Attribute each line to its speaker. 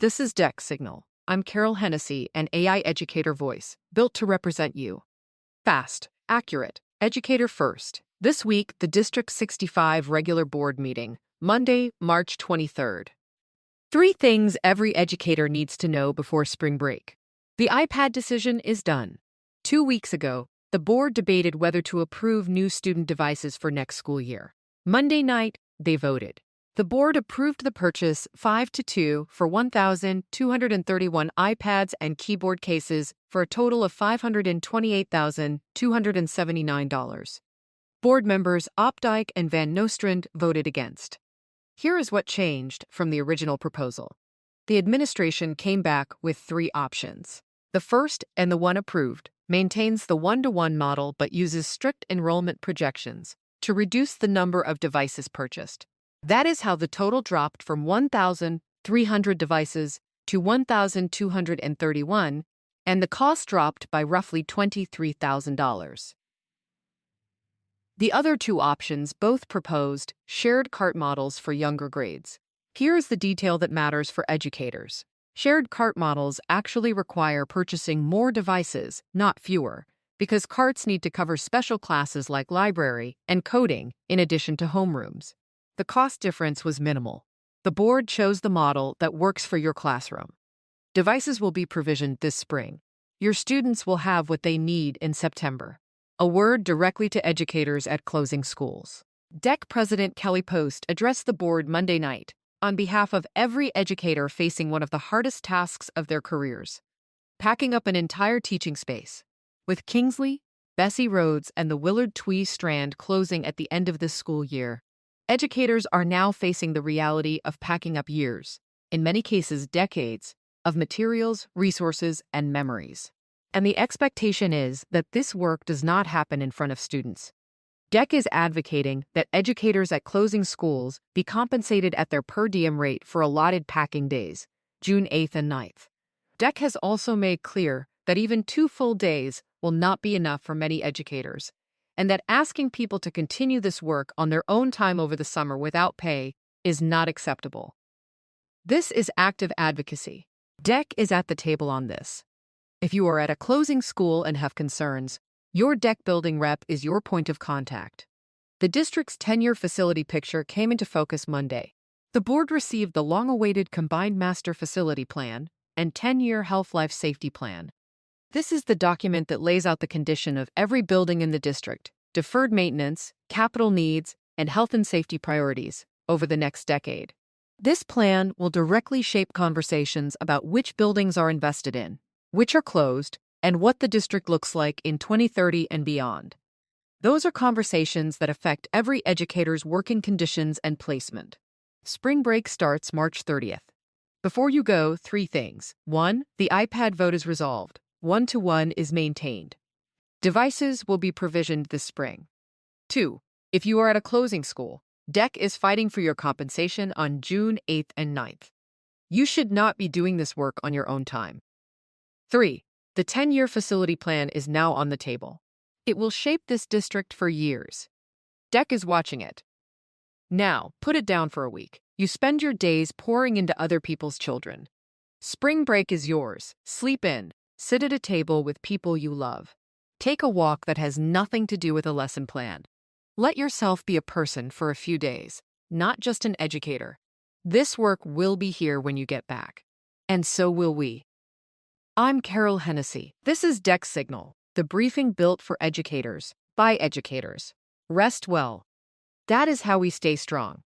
Speaker 1: This is DEC Signal. I'm Carol Hennessy, an AI educator voice, built to represent you. Fast, accurate, educator first. This week, the District 65 regular board meeting, Monday, March 23rd. 3 things every educator needs to know before spring break. The iPad decision is done. 2 weeks ago, the board debated whether to approve new student devices for next school year. Monday night, they voted. The board approved the purchase 5-2 for 1,231 iPads and keyboard cases for a total of $528,279. Board members Opdyke and Van Nostrand voted against. Here is what changed from the original proposal. The administration came back with 3 options. The first, and the one approved, maintains the 1-to-1 model but uses strict enrollment projections to reduce the number of devices purchased. That is how the total dropped from 1,300 devices to 1,231, and the cost dropped by roughly $23,000. The other 2 options both proposed shared cart models for younger grades. Here is the detail that matters for educators. Shared cart models actually require purchasing more devices, not fewer, because carts need to cover special classes like library and coding in addition to homerooms. The cost difference was minimal. The board chose the model that works for your classroom. Devices will be provisioned this spring. Your students will have what they need in September. A word directly to educators at closing schools. DEC President Kelly Post addressed the board Monday night on behalf of every educator facing one of the hardest tasks of their careers, packing up an entire teaching space. With Kingsley, Bessie Rhodes, and the Willard TWI strand closing at the end of this school year, educators are now facing the reality of packing up years, in many cases decades, of materials, resources, and memories. And the expectation is that this work does not happen in front of students. DEC is advocating that educators at closing schools be compensated at their per diem rate for allotted packing days, June 8th and 9th. DEC has also made clear that even 2 full days will not be enough for many educators, and that asking people to continue this work on their own time over the summer without pay is not acceptable. This is active advocacy. DEC is at the table on this. If you are at a closing school and have concerns, your DEC building rep is your point of contact. The district's 10-year facility picture came into focus Monday. The board received the long-awaited Combined Master Facility Plan and 10-year Health Life Safety Plan. This is the document that lays out the condition of every building in the district, deferred maintenance, capital needs, and health and safety priorities over the next decade. This plan will directly shape conversations about which buildings are invested in, which are closed, and what the district looks like in 2030 and beyond. Those are conversations that affect every educator's working conditions and placement. Spring break starts March 30th. Before you go, 3 things. 1. The iPad vote is resolved. 1-to-1 is maintained. Devices will be provisioned this spring. 2. If you are at a closing school, DEC is fighting for your compensation on June 8th and 9th. You should not be doing this work on your own time. 3. The 10-year facility plan is now on the table. It will shape this district for years. DEC is watching it. Now, put it down for a week. You spend your days pouring into other people's children. Spring break is yours. Sleep in. Sit at a table with people you love. Take a walk that has nothing to do with a lesson plan. Let yourself be a person for a few days, not just an educator. This work will be here when you get back. And so will we. I'm Carol Hennessy. This is DEC Signal, the briefing built for educators, by educators. Rest well. That is how we stay strong.